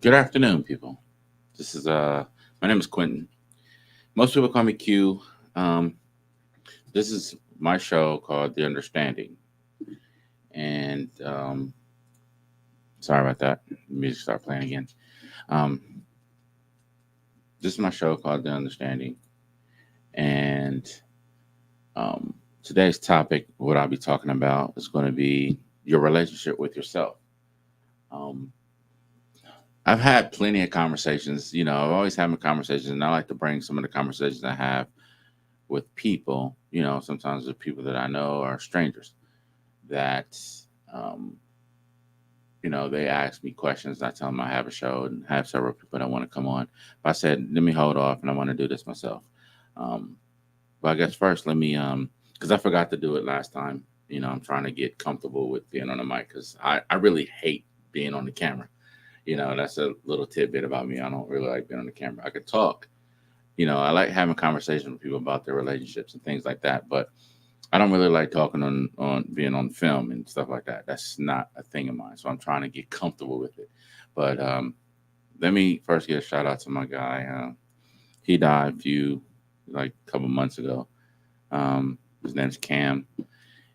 Good afternoon, people. This is my name is Quentin. Most people call me Q. Um, this is my show called The Understanding, and sorry about that. The music started playing again. Um, this is my show called The Understanding, and um, today's topic, what I'll be talking about, is going to be your relationship with yourself. Um, I've had plenty of conversations. I've always having conversations, and I like to bring some of the conversations I have with people, sometimes with people that I know are strangers that, um, they ask me questions. I tell them I have a show and have several people that want to come on. But I said, let me hold off and I want to do this myself. Um, but I guess first, let me, because I forgot to do it last time. I'm trying to get comfortable with being on the mic because I really hate being on the camera. That's a little tidbit about me. I don't really like being on the camera. I could talk. I like having conversations with people about their relationships and things like that. But I don't really like talking on being on film and stuff like that. That's not a thing of mine. So I'm trying to get comfortable with it. But let me first give a shout out to my guy. He died like a couple months ago. His name's Cam,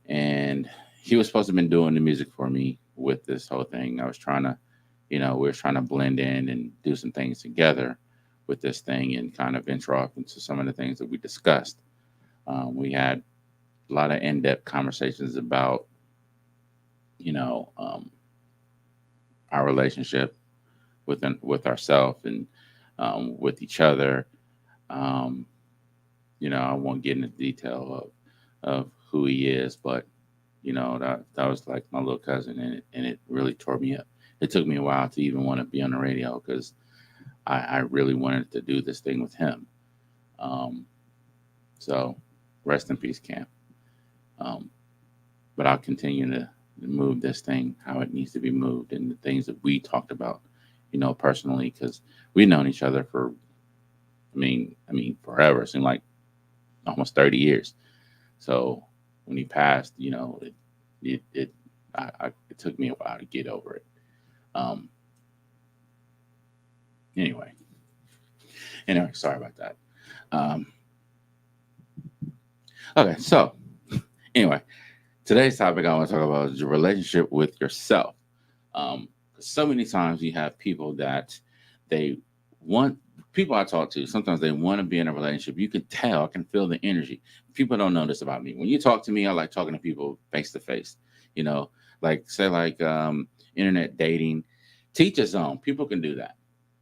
and he was supposed to have been doing the music for me with this whole thing. I was trying to, we were trying to blend in and do some things together with this thing and kind of venture off into some of the things that we discussed. We had a lot of in-depth conversations about you know um, our relationship with ourselves and with each other. um, I won't get into detail of who he is, but that was like my little cousin, and it really tore me up. It took me a while to even want to be on the radio because I really wanted to do this thing with him. um, so rest in peace, Cam. um, but I'll continue to move this thing how it needs to be moved and the things that we talked about, personally, because we've known each other for, I mean, forever. It seemed like almost 30 years. So when he passed, it took me a while to get over it. Um, anyway, anyway, sorry about that. Um, okay, so anyway, today's topic I want to talk about is your relationship with yourself. 'Cause so many times you have people that they want people I talk to. Sometimes they want to be in a relationship. You can tell, I can feel the energy. People don't know this about me. When you talk to me, I like talking to people face to face. You know, like say like internet dating, teach his own. People can do that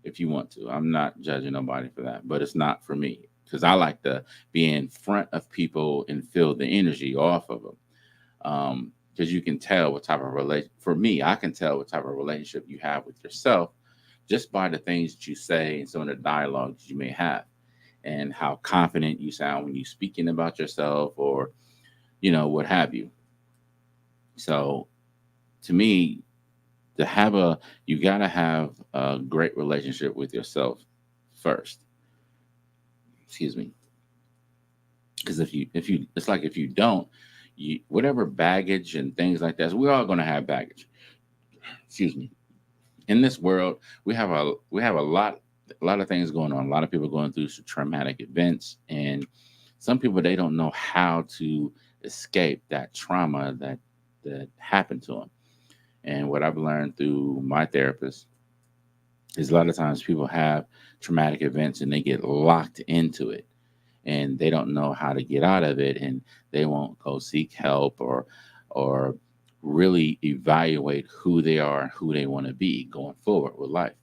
if you want to. I'm not judging nobody for that, but it's not for me because I like to be in front of people and feel the energy off of them. Because you can tell what type of relation. For me, I can tell what type of relationship you have with yourself just by the things that you say and some of the dialogues you may have, and how confident you sound when you're speaking about yourself, or what have you. So, to me, to have a you gotta have a great relationship with yourself first. Excuse me, because if you it's like if you don't, whatever baggage and things like that, we're all gonna have baggage. Excuse me. In this world, we have a lot of things going on. A lot of people going through some traumatic events, and some people they don't know how to escape that trauma that happened to them. And what I've learned through my therapist is a lot of times people have traumatic events and they get locked into it and they don't know how to get out of it, and they won't go seek help or really evaluate who they are and who they want to be going forward with life,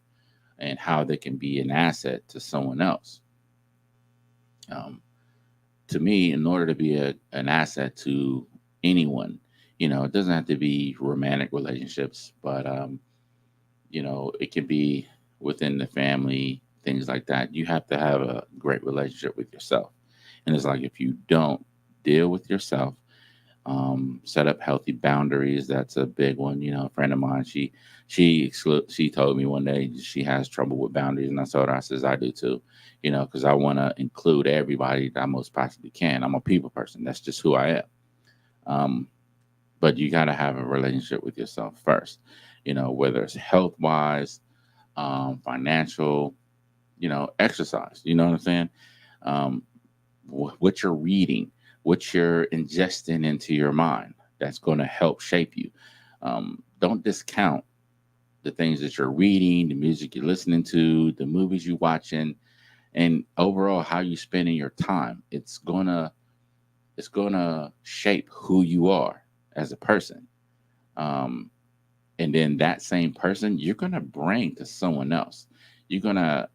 and how they can be an asset to someone else. um, to me, in order to be an asset to anyone, it doesn't have to be romantic relationships, but it can be within the family, things like that. You have to have a great relationship with yourself. And it's like if you don't deal with yourself, set up healthy boundaries. That's a big one. A friend of mine, she told me one day she has trouble with boundaries, and I told her, I says I do too. Because I want to include everybody that I most possibly can. I'm a people person. That's just who I am. Um, but you got to have a relationship with yourself first. Whether it's health wise, financial, exercise. You know what I'm saying? Um, what you're reading, what you're ingesting into your mind, that's going to help shape you. Don't discount the things that you're reading, the music you're listening to, the movies you're watching, and overall how you spending your time. It's gonna shape who you are as a person. Um, and then that same person you're gonna bring to someone else. You're gonna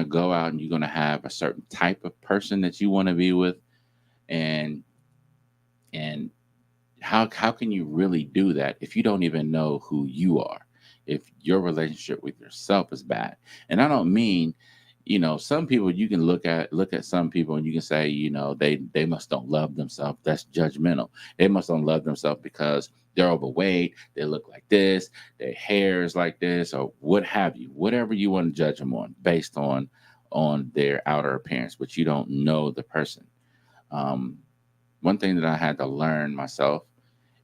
go out and you're gonna have a certain type of person that you want to be with, and and how can you really do that if you don't even know who you are? If your relationship with yourself is bad. And I don't mean, some people, you can look at some people and you can say, they must don't love themselves. That's judgmental. They must don't love themselves because they're overweight, they look like this, their hair is like this, or what have you. Whatever you want to judge them on based on their outer appearance, but you don't know the person. um, One thing that I had to learn myself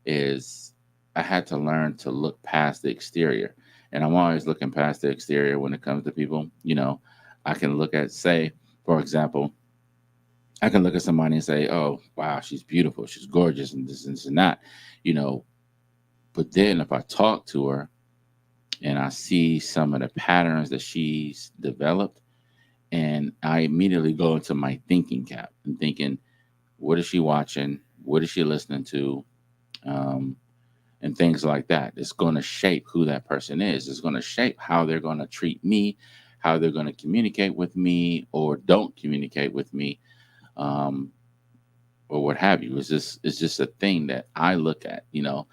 is I had to learn to look past the exterior. And I'm always looking past the exterior when it comes to people. I can look at, say, for example, I can look at somebody and say, oh, wow, she's beautiful, she's gorgeous, and this and that, you know. But then if I talk to her and I see some of the patterns that she's developed, and I immediately go into my thinking cap and thinking, what is she watching? What is she listening to? Um, and things like that. It's going to shape who that person is. It's going to shape how they're going to treat me, how they're going to communicate with me, or don't communicate with me, um, or what have you. It's just a thing that I look at. You know.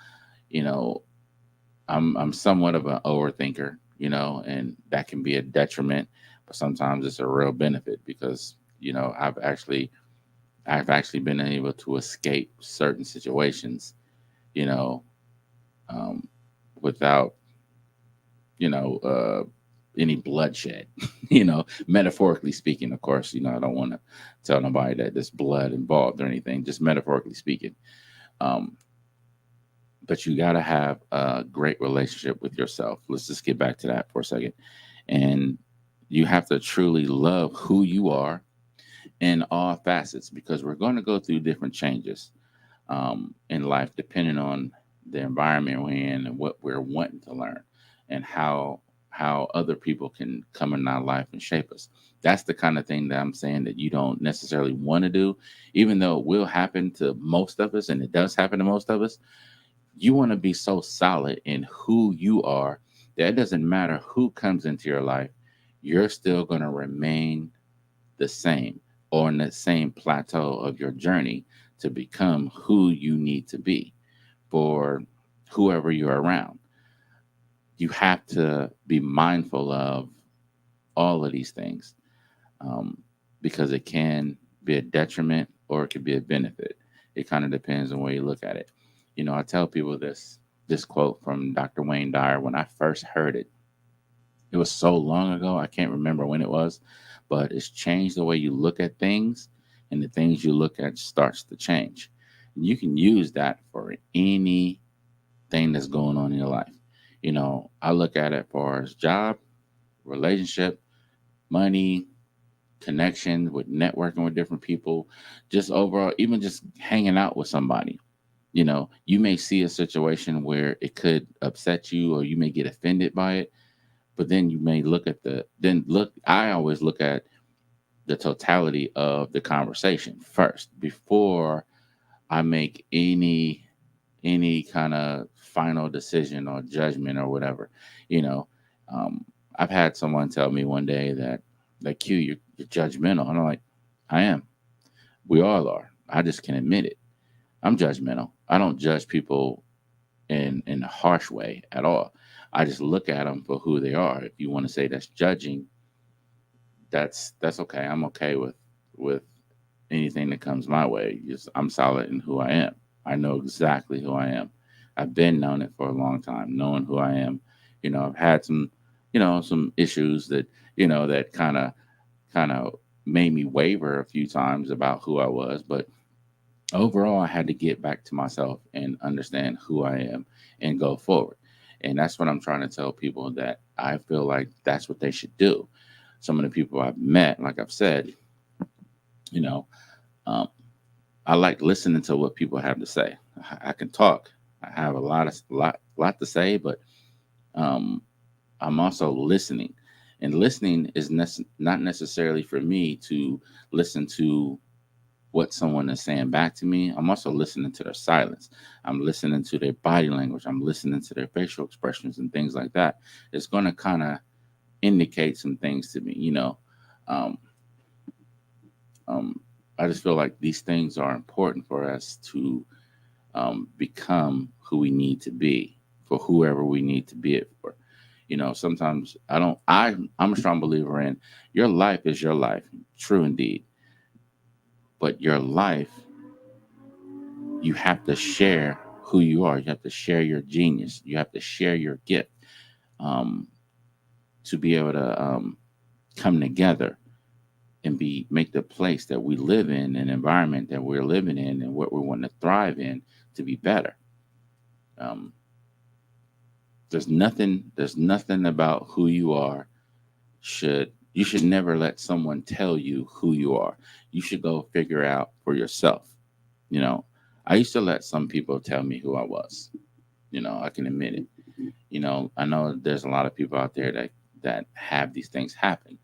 I'm somewhat of an overthinker, and that can be a detriment, but sometimes it's a real benefit because I've actually been able to escape certain situations, you know, um, without you know, uh, any bloodshed, metaphorically speaking, of course. I don't want to tell nobody that there's blood involved or anything, just metaphorically speaking. Um, but you got to have a great relationship with yourself. Let's just get back to that for a second. And you have to truly love who you are in all facets because we're going to go through different changes in life depending on the environment we're in and what we're wanting to learn and how other people can come in our life and shape us. That's the kind of thing that I'm saying that you don't necessarily want to do, even though it will happen to most of us, and it does happen to most of us. You want to be so solid in who you are that it doesn't matter who comes into your life, you're still going to remain the same or in the same plateau of your journey to become who you need to be for whoever you're around. You have to be mindful of all of these things, um, because it can be a detriment or it could be a benefit. It kind of depends on where you look at it. I tell people this quote from Dr. Wayne Dyer. When I first heard it, it was so long ago, I can't remember when it was, but it's changed the way you look at things, and the things you look at starts to change. And you can use that for anything that's going on in your life. I look at it for as job, relationship, money, connection with networking with different people, just overall, even just hanging out with somebody. You may see a situation where it could upset you or you may get offended by it, but then you may I always look at the totality of the conversation first before I make any kind of final decision or judgment or whatever. You know, um, I've had someone tell me one day that, like, Q, you're judgmental, and I'm like, I am. We all are. I just can admit it. I'm judgmental. I don't judge people in a harsh way at all. I just look at them for who they are. If you want to say that's judging, that's okay. I'm okay with anything that comes my way. Just I'm solid in who I am. I know exactly who I am. I've been known it for a long time, knowing who I am. I've had some issues that kind of made me waver a few times about who I was, but overall I had to get back to myself and understand who I am and go forward. And that's what I'm trying to tell people, that I feel like that's what they should do. Some of the people I've met, like I've said, you know, um, I like listening to what people have to say. I can talk. I have a lot to say, but um, I'm also listening. And listening is not necessarily for me to listen to what someone is saying back to me. I'm also listening to their silence. I'm listening to their body language. I'm listening to their facial expressions and things like that. It's going to kind of indicate some things to me. Um, um, I just feel like these things are important for us to become who we need to be for whoever we need to be it for. Sometimes I don't. I'm a strong believer in your life is your life, true indeed. But your life, you have to share who you are. You have to share your genius. You have to share your gift um, to be able to come together and make the place that we live in, an environment that we're living in, and what we want to thrive in to be better. Um, there's nothing about who you are you should never let someone tell you who you are. You should go figure out for yourself. You know, I used to let some people tell me who I was. I can admit it. I know there's a lot of people out there that have these things happen.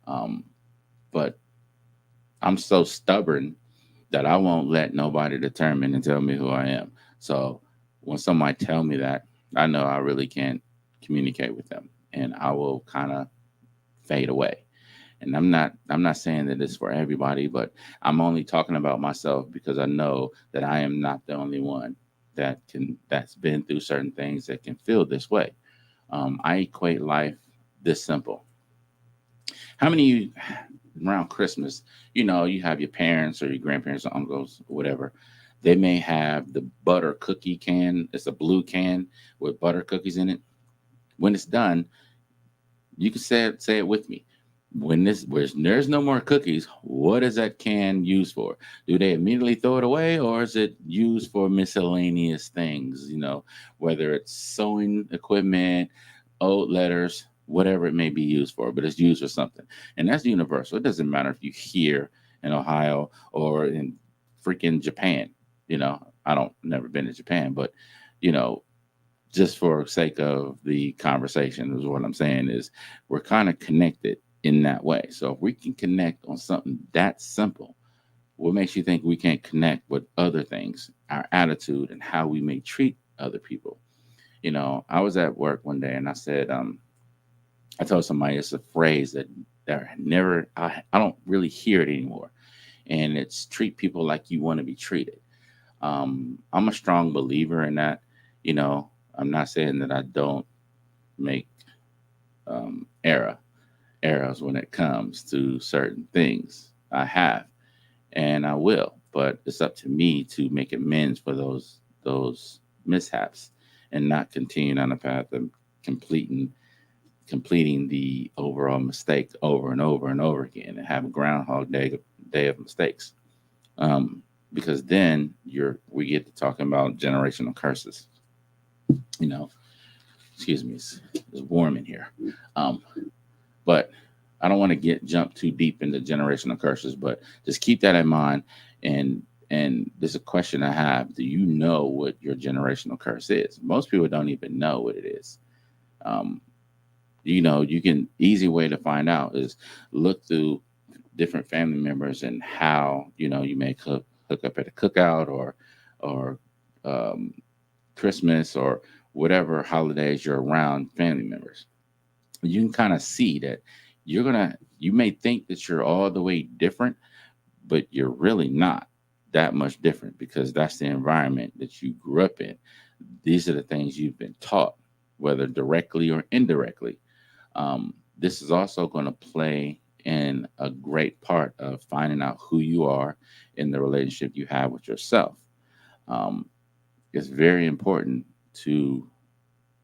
Um, but I'm so stubborn that I won't let nobody determine and tell me who I am. So when somebody tell me that, I know I really can't communicate with them, and I will kind of fade away. And I'm not saying that it's for everybody, but I'm only talking about myself because I know that I am not the only one that's been through certain things that can feel this way. I equate life this simple. How many of you around Christmas, you have your parents or your grandparents or uncles or whatever. They may have the butter cookie can. It's a blue can with butter cookies in it. When it's done, you can say it with me. When there's no more cookies, what is that can used for? Do they immediately throw it away, or is it used for miscellaneous things? Whether it's sewing equipment, old letters, whatever it may be used for, but it's used for something, and that's universal. It doesn't matter if you here in Ohio or in freaking Japan. I don't never been to Japan, but you know, just for sake of the conversation is what I'm saying is we're kind of connected in that way. So if we can connect on something that simple, what makes you think we can't connect with other things, our attitude and how we may treat other people? I was at work one day and I said, I told somebody it's a phrase that I don't really hear it anymore. And it's treat people like you want to be treated. I'm a strong believer in that. You know, I'm not saying that I don't make um, error errors when it comes to certain things. I have and I will, but it's up to me to make amends for those mishaps and not continue on the path of completing completing the overall mistake over and over and over again and have a groundhog day of mistakes. Um, because then we get to talking about generational curses. You know, excuse me, it's warm in here. Um, but I don't want to jump too deep into generational curses, but just keep that in mind. And there's a question I have: do you know what your generational curse is? Most people don't even know what it is. Um, easy way to find out is look through different family members and how you may hook up at a cookout or um, Christmas or whatever holidays you're around family members. You can kind of see that you may think that you're all the way different, but you're really not that much different because that's the environment that you grew up in. These are the things you've been taught, whether directly or indirectly. This is also going to play in a great part of finding out who you are in the relationship you have with yourself. Um, it's very important to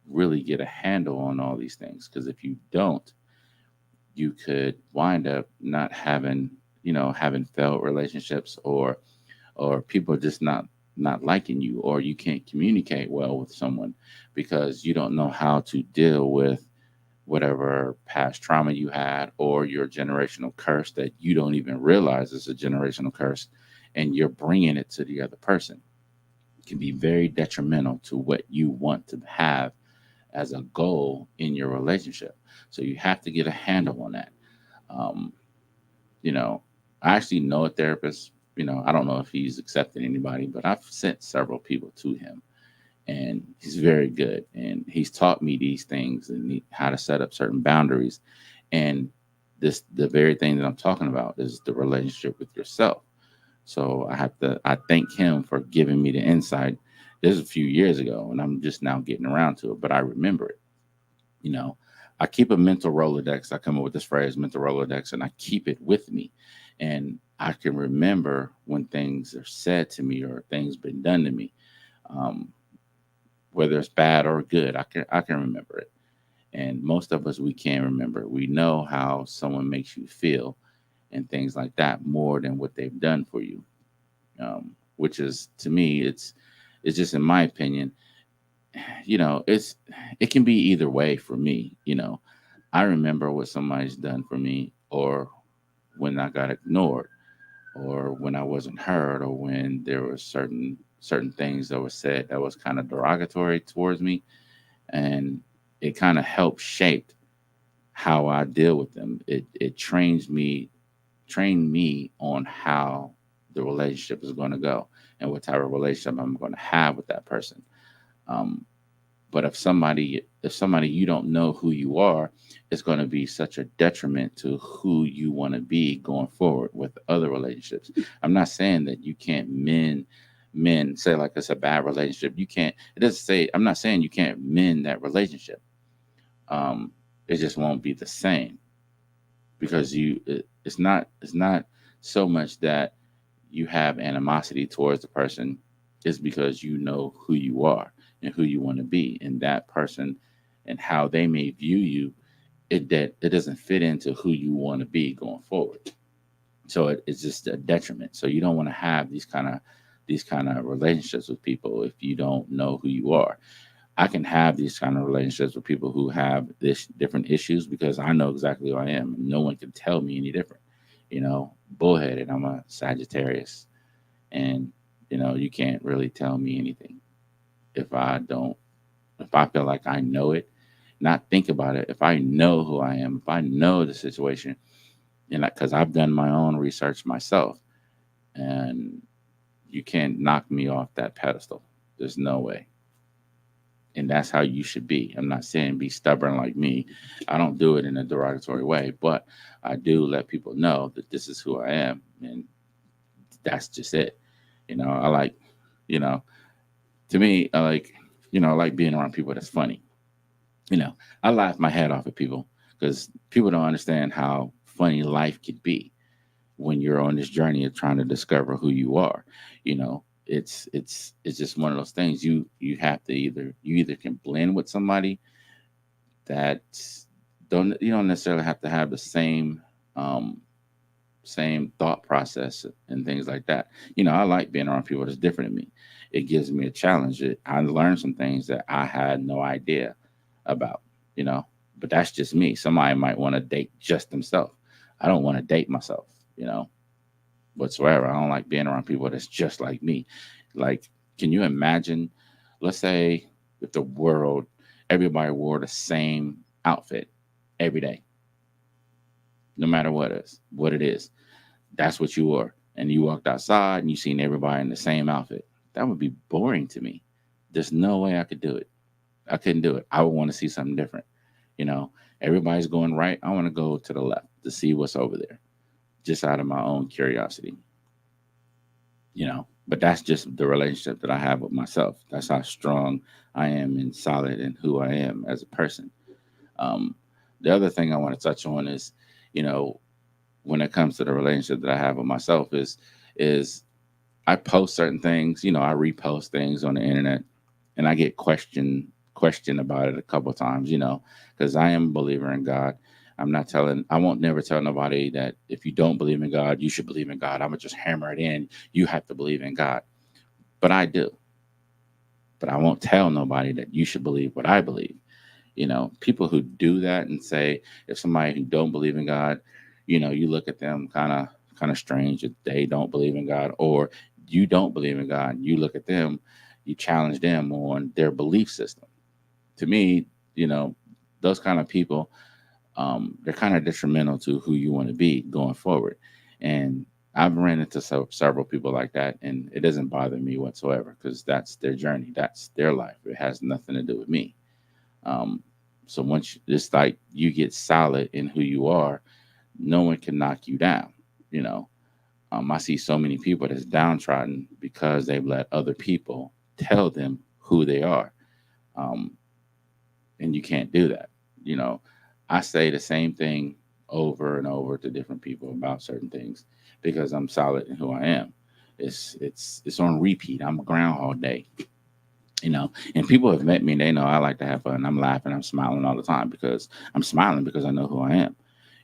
really get a handle on all these things because if you don't, you could wind up not having failed relationships or people just not liking you, or you can't communicate well with someone because you don't know how to deal whatever past trauma you had or your generational curse that you don't even realize is a generational curse, and you're bringing it to the other person. It can be very detrimental to what you want to have as a goal in your relationship. So you have to get a handle on that. Um, you know, I actually know a therapist. I don't know if he's accepted anybody, but I've sent several people to him, and he's very good. And he's taught me these things and how to set up certain boundaries. And the very thing that I'm talking about is the relationship with yourself. So I thank him for giving me the insight. This is a few years ago, and I'm just now getting around to it, but I remember it. You know, I keep a mental Rolodex. I come up with this phrase, mental Rolodex, and I keep it with me. And I can remember when things are said to me or things been done to me, um, whether it's bad or good. I can remember it. And most of us, we can't remember. We know how someone makes you feel and things like that more than what they've done for you. Which is, to me, it's just, in my opinion, it can be either way for me. I remember what somebody's done for me, or when I got ignored, or when I wasn't heard, or when there were certain things that were said that was kind of derogatory towards me, and it kind of helped shape how I deal with them. It trained me on how the relationship is going to go and what type of relationship I'm going to have with that person. Um, but if somebody you don't know who you are, it's going to be such a detriment to who you want to be going forward with other relationships. I'm not saying that you can't men say like it's a bad relationship. You can't. It doesn't say. I'm not saying you can't mend that relationship. Um, it just won't be the same because it's not so much that you have animosity towards the person. It's because you know who you are and who you want to be, and that person and how they may view you. It doesn't fit into who you want to be going forward. So it's just a detriment. So you don't want to have these kind of relationships with people if you don't know who you are. I can have these kind of relationships with people who have this different issues because I know exactly who I am. No one can tell me any different. Bullheaded. I'm a Sagittarius, and you can't really tell me anything if I feel like I know it, not think about it. If I know who I am, if I know the situation, and because I've done my own research myself, and you can't knock me off that pedestal. There's no way. And that's how you should be. I'm not saying be stubborn like me. I don't do it in a derogatory way, but I do let people know that this is who I am, and that's just it. I like, you know, to me, I like being around people that's funny. You know, I laugh my head off at people because people don't understand how funny life could be when you're on this journey of trying to discover who you are. It's just one of those things. You have to either can blend with somebody that you don't necessarily have to have the same thought process and things like that. I like being around people that's different than me. It gives me a challenge. I learned some things that I had no idea about, you know, but that's just me. Somebody might want to date just themselves. I don't want to date myself, whatsoever. I don't like being around people that's just like me. Like, can you imagine, let's say, if everybody wore the same outfit every day, no matter what it is, that's what you wore. And you walked outside and you seen everybody in the same outfit. That would be boring to me. There's no way I could do it. I couldn't do it. I would want to see something different. You know, everybody's going right. I want to go to the left to see what's over there, just out of my own curiosity. But that's just the relationship that I have with myself. That's how strong I am and solid in who I am as a person. Um, the other thing I want to touch on is, you know, when it comes to the relationship that I have with myself is I post certain things, I repost things on the internet, and I get questioned about it a couple of times, because I am a believer in God. I won't never tell nobody that if you don't believe in God, you should believe in God. I'm gonna just hammer it in. You have to believe in God. But I do. But I won't tell nobody that you should believe what I believe. People who do that and say, if somebody who don't believe in God, you look at them kind of strange if they don't believe in God, or you don't believe in God, you look at them, you challenge them on their belief system. To me, you know, those kind of people, they're kind of detrimental to who you want to be going forward. And I've ran into several people like that, and it doesn't bother me whatsoever because that's their journey, that's their life. It has nothing to do with me. Um, so it's like you get solid in who you are, no one can knock you down. You know, I see so many people that's downtrodden because they've let other people tell them who they are. Um, and you can't do that. You know, I say the same thing over and over to different people about certain things because I'm solid in who I am. It's on repeat. I'm a Groundhog Day, and people have met me and they know I like to have fun. I'm laughing, I'm smiling all the time because I'm smiling because I know who I am.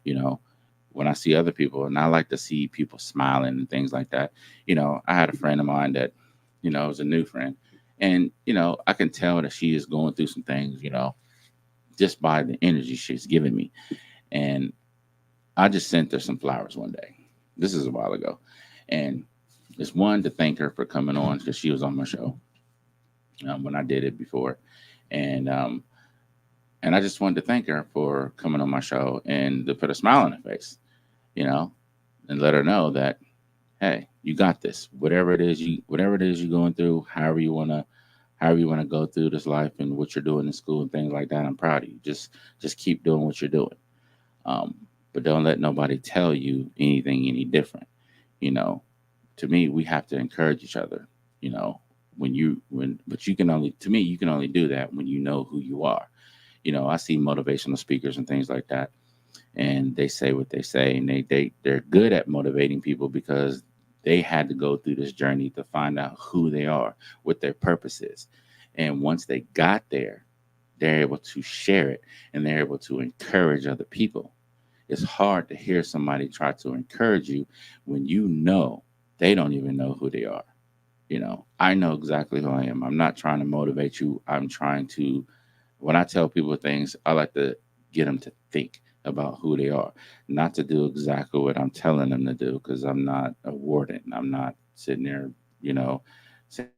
You know, when I see other people, and I like to see people smiling and things like that. I had a friend of mine that, was a new friend, and I can tell that she is going through some things, just by the energy she's giving me. And I just sent her some flowers one day. This is a while ago, and it's one to thank her for coming on because she was on my show when I did it before, and and I just wanted to thank her for coming on my show and to put a smile on her face, you know, and let her know that, hey, you got this. Whatever it is you're going through, however you wanna go through this life and what you're doing in school and things like that. I'm proud of you. Just keep doing what you're doing. Um, but don't let nobody tell you anything any different. You know, to me, we have to encourage each other. You know, but you can only to me you can only do that when you know who you are. I see motivational speakers and things like that, and they say what they say, and they're good at motivating people because they had to go through this journey to find out who they are, what their purpose is, and once they got there, they're able to share it and they're able to encourage other people. It's hard to hear somebody try to encourage you when you know they don't even know who they are. I know exactly who I am. I'm not trying to motivate you. I'm trying to, when I tell people things, I like to get them to think about who they are, not to do exactly what I'm telling them to do, because I'm not a warden. I'm not sitting there, saying,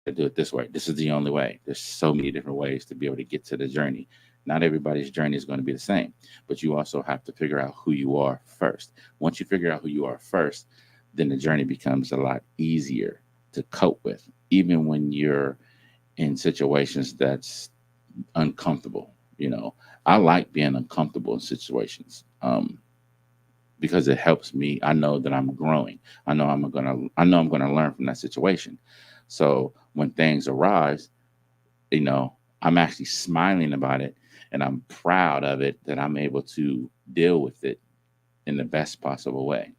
to do it this way. This is the only way. There's so many different ways to be able to get to the journey. Not everybody's journey is going to be the same, but you also have to figure out who you are first. Once you figure out who you are first, then the journey becomes a lot easier to cope with, even when you're in situations that's uncomfortable. I like being uncomfortable in situations, because it helps me. I know that I'm growing. I know I'm gonna learn from that situation. So when things arise, I'm actually smiling about it, and I'm proud of it that I'm able to deal with it in the best possible way.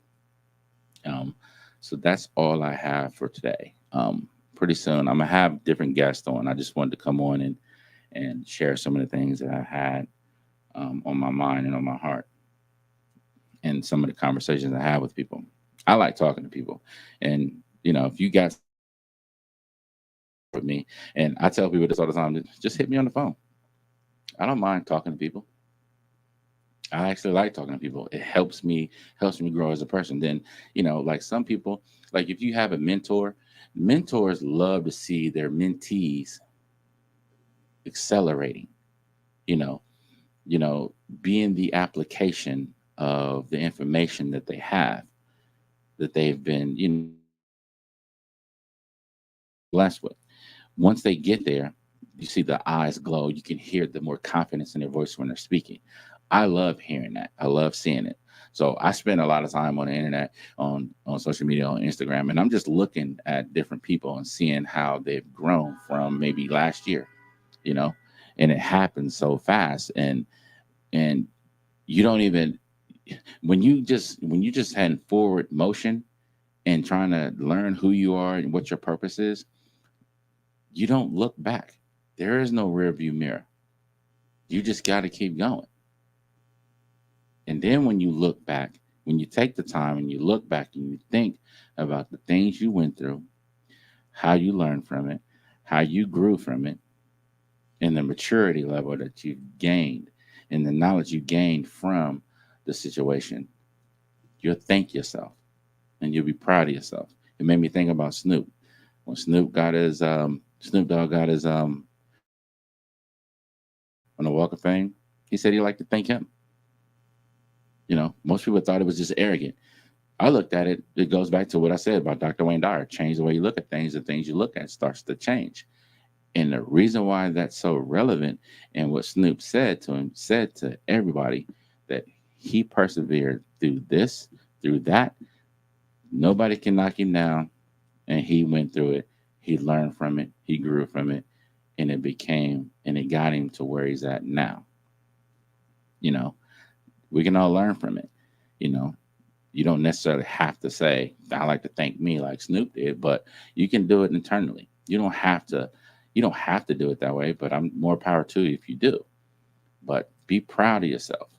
Um, so that's all I have for today. Pretty soon I'm gonna have different guests on. I just wanted to come on and share some of the things that I had, on my mind and on my heart, and some of the conversations I have with people. I like talking to people, and if you got with me, and I tell people this all the time, just hit me on the phone. I don't mind talking to people. I actually like talking to people. It helps me grow as a person. Then, like some people, like if you have a mentor, mentors love to see their mentees accelerating, you know, you know, being the application of the information that they have, that they've been, blessed with. Once they get there, you see the eyes glow. You can hear the more confidence in their voice when they're speaking. I love hearing that. I love seeing it. So I spend a lot of time on the internet, on social media, on Instagram, and I'm just looking at different people and seeing how they've grown from maybe last year, you know, and it happens so fast, and you don't even when you just had forward motion and trying to learn who you are and what your purpose is, you don't look back. There is no rear view mirror. You just got to keep going. And then when you look back, when you take the time and you look back and you think about the things you went through, how you learned from it, how you grew from it, and the maturity level that you've gained and the knowledge you gained from the situation, you'll thank yourself and you'll be proud of yourself. It made me think about Snoop. When Snoop Dogg got his on the Walk of Fame, he said he liked to thank him. Most people thought it was just arrogant. I looked at it, it goes back to what I said about Dr. Wayne Dyer. Change the way you look at things, the things you look at starts to change. And the reason why that's so relevant and what Snoop said to everybody that he persevered through this, through that. Nobody can knock him down. And he went through it. He learned from it. He grew from it. And it got him to where he's at now. You know, we can all learn from it. You know, you don't necessarily have to say, I like to thank me like Snoop did, but you can do it internally. You don't have to do it that way, but I'm more power to you if you do. But be proud of yourself.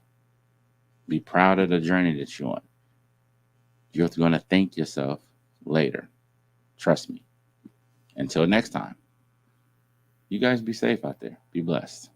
Be proud of the journey that you're on. You're going to thank yourself later. Trust me. Until next time, you guys be safe out there. Be blessed.